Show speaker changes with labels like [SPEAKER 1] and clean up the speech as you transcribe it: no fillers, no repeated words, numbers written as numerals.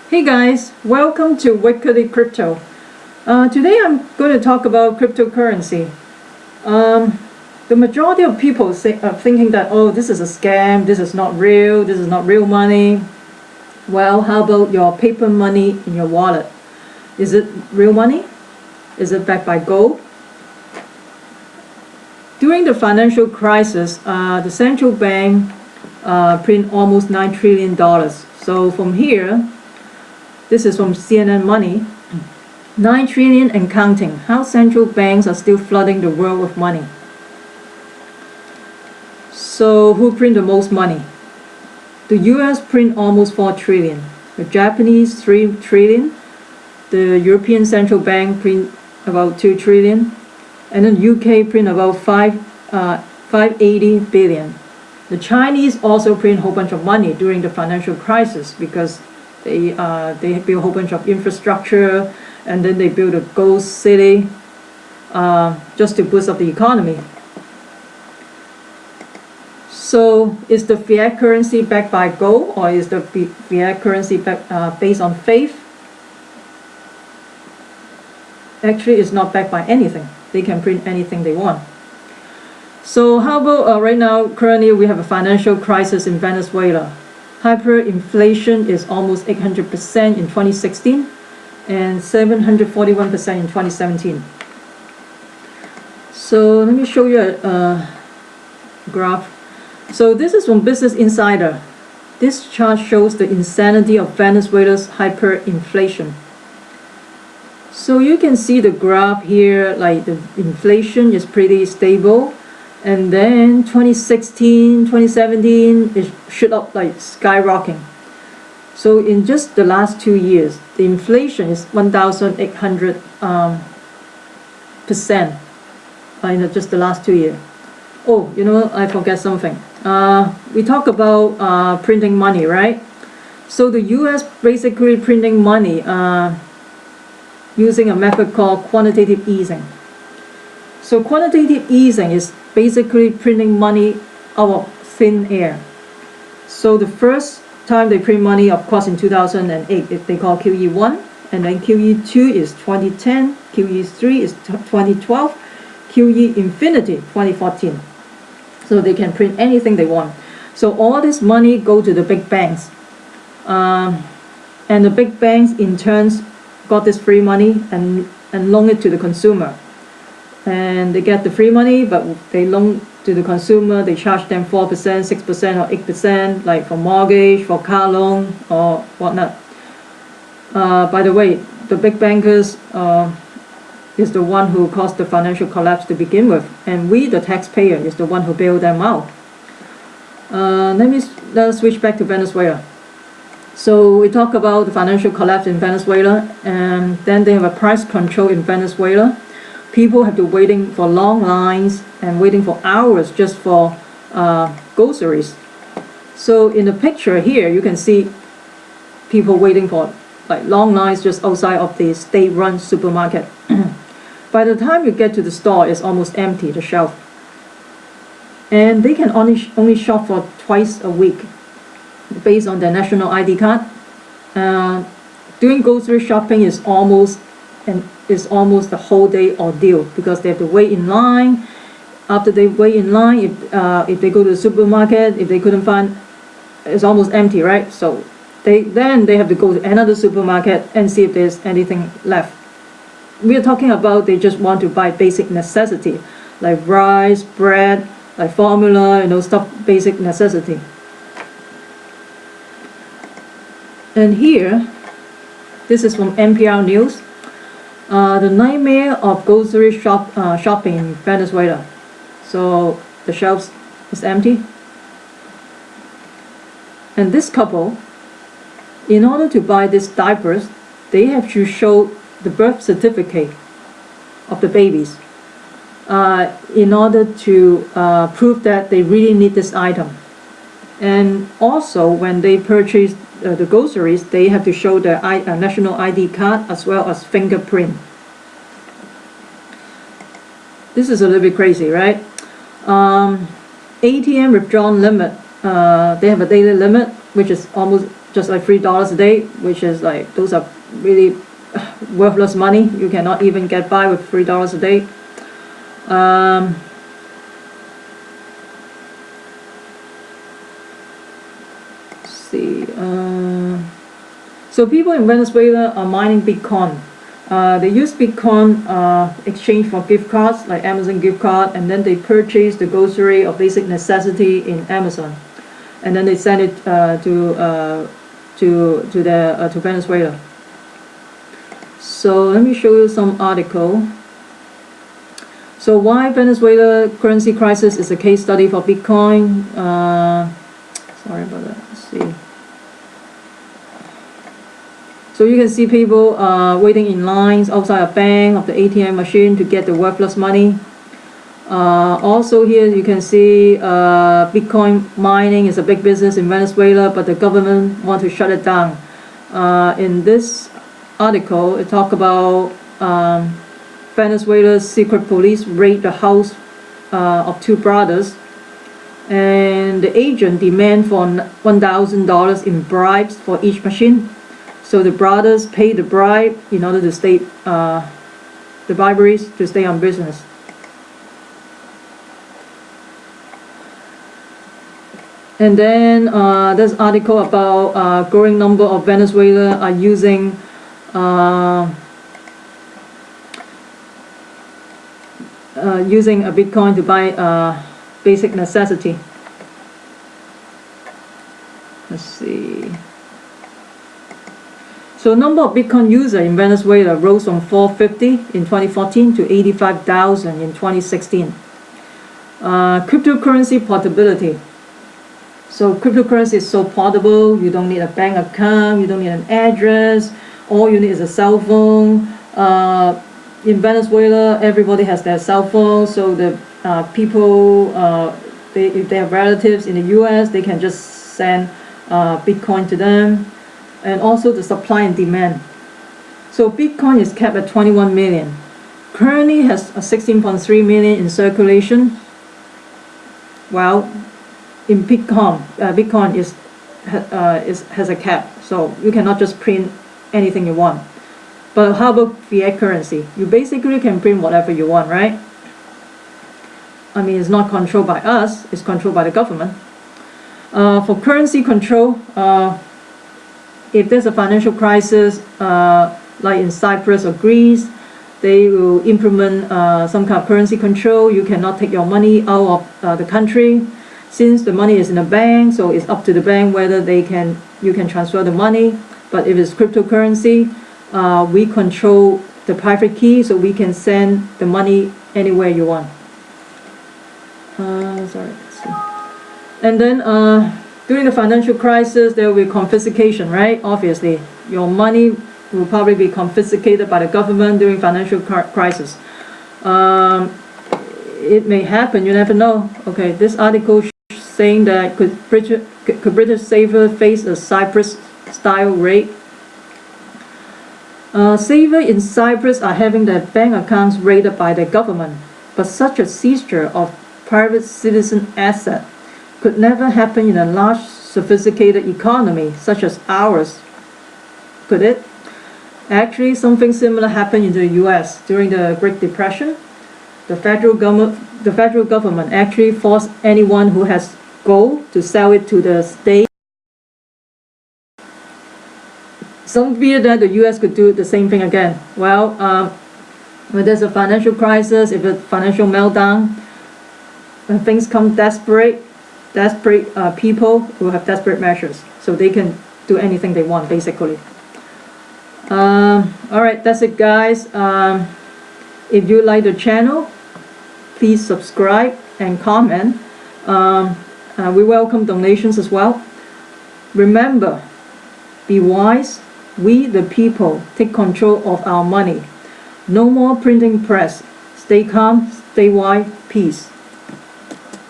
[SPEAKER 1] Hey guys, welcome to Weekly Crypto. Today I'm going to talk about cryptocurrency. The majority of people are thinking that, oh, this is a scam, this is not real money. Well, how about your paper money in your wallet? Is it real money? Is it backed by gold? During the financial crisis, the central bank print almost $9 trillion. So from here, this is from CNN Money. 9 trillion and counting. How central banks are still flooding the world with money. So who print the most money? The US print almost 4 trillion. The Japanese 3 trillion. The European Central Bank print about 2 trillion. And then UK print about 580 billion. The Chinese also print a whole bunch of money during the financial crisis because they build a whole bunch of infrastructure, and then they build a gold city just to boost up the economy. So is the fiat currency backed by gold, or is the fiat currency based on faith? Actually, it's not backed by anything. They can print anything they want. So how about right now, currently we have a financial crisis in Venezuela. Hyperinflation is almost 800% in 2016 and 741% in 2017. So let me show you a graph. So this is from Business Insider. This chart shows the insanity of Venezuela's hyperinflation. So you can see the graph here, like the inflation is pretty stable. And then 2016, 2017, it shot up like skyrocketing. So in just the last 2 years, the inflation is 1,800% in just the last 2 years. Oh, I forget something. We talk about printing money, right? So the US basically printing money using a method called quantitative easing. So quantitative easing is basically printing money out of thin air. So the first time they print money, of course, in 2008, they call QE1, and then QE2 is 2010, QE3 is 2012, QE Infinity 2014. So they can print anything they want. So all this money go to the big banks, and the big banks in turn got this free money and loan it to the consumer. And they get the free money, but they loan to the consumer, they charge them 4%, 6% or 8%, like for mortgage, for car loan or whatnot. By the way, the big bankers is the one who caused the financial collapse to begin with, and we, the taxpayer, is the one who bailed them out. Let's switch back to Venezuela. So we talk about the financial collapse in Venezuela, and then they have a price control in Venezuela. People have to waiting for long lines and waiting for hours just for groceries. So in the picture here, you can see people waiting for like long lines just outside of the state-run supermarket. By the time you get to the store, it's almost empty, the shelf. And they can only shop for twice a week based on their national ID card. Doing grocery shopping is almost the whole day ordeal because they have to wait in line. After they wait in line, if they go to the supermarket, if they couldn't find, it's almost empty, right? So they have to go to another supermarket and see if there's anything left. We are talking about they just want to buy basic necessity like rice, bread, like formula, stuff, basic necessity. And here, this is from NPR News. The nightmare of grocery shopping in Venezuela. So the shelves is empty. And this couple, in order to buy these diapers, they have to show the birth certificate of the babies in order to prove that they really need this item. And also when they purchase the groceries, they have to show their national ID card as well as fingerprint. This is a little bit crazy, right? ATM withdrawal limit. They have a daily limit which is almost just like $3 a day, which is like, those are really worthless money. You cannot even get by with $3 a day. Let's see. So people in Venezuela are mining Bitcoin. They use Bitcoin exchange for gift cards like Amazon gift card, and then they purchase the grocery of basic necessity in Amazon, and then they send it to Venezuela. So let me show you some article. So why Venezuela currency crisis is a case study for Bitcoin. Sorry about that. Let's see. So you can see people waiting in lines outside a bank of the ATM machine to get the worthless money. Also here you can see Bitcoin mining is a big business in Venezuela, but the government want to shut it down. In this article, it talk about Venezuela's secret police raid the house of two brothers, and the agent demand for $1,000 in bribes for each machine. So the brothers pay the bribe in order to stay, the briberies to stay on business. And then this article about growing number of Venezuela are using using a Bitcoin to buy basic necessity. Let's see. So number of Bitcoin users in Venezuela rose from 450 in 2014 to 85,000 in 2016. Cryptocurrency portability. So cryptocurrency is so portable. You don't need a bank account, you don't need an address, all you need is a cell phone. In Venezuela, everybody has their cell phone, so the people, if they have relatives in the US, they can just send Bitcoin to them. And also the supply and demand. So Bitcoin is capped at 21 million. Currently has a 16.3 million in circulation. While in Bitcoin, Bitcoin has a cap, so you cannot just print anything you want. But how about fiat currency? You basically can print whatever you want, right? I mean, it's not controlled by us, it's controlled by the government. For currency control, if there's a financial crisis, like in Cyprus or Greece, they will implement some kind of currency control. You cannot take your money out of the country. Since the money is in a bank, so it's up to the bank whether you can transfer the money. But if it's cryptocurrency, we control the private key, so we can send the money anywhere you want. Sorry, let's see. And then during the financial crisis, there will be confiscation, right? Obviously, your money will probably be confiscated by the government during financial crisis. It may happen, you never know. Okay, this article saying that could British saver face a Cyprus-style raid? Savers in Cyprus are having their bank accounts raided by the government, but such a seizure of private citizen asset could never happen in a large, sophisticated economy such as ours, could it? Actually, something similar happened in the US during the Great Depression. The federal government actually forced anyone who has gold to sell it to the state. Some fear that the US could do the same thing again. Well, when there's a financial crisis, if a financial meltdown, when things come desperate people will have desperate measures, so they can do anything they want, basically. Alright, that's it, guys. If you like the channel, please subscribe and comment. We welcome donations as well. Remember, be wise. We, the people, take control of our money. No more printing press. Stay calm, stay wise, peace.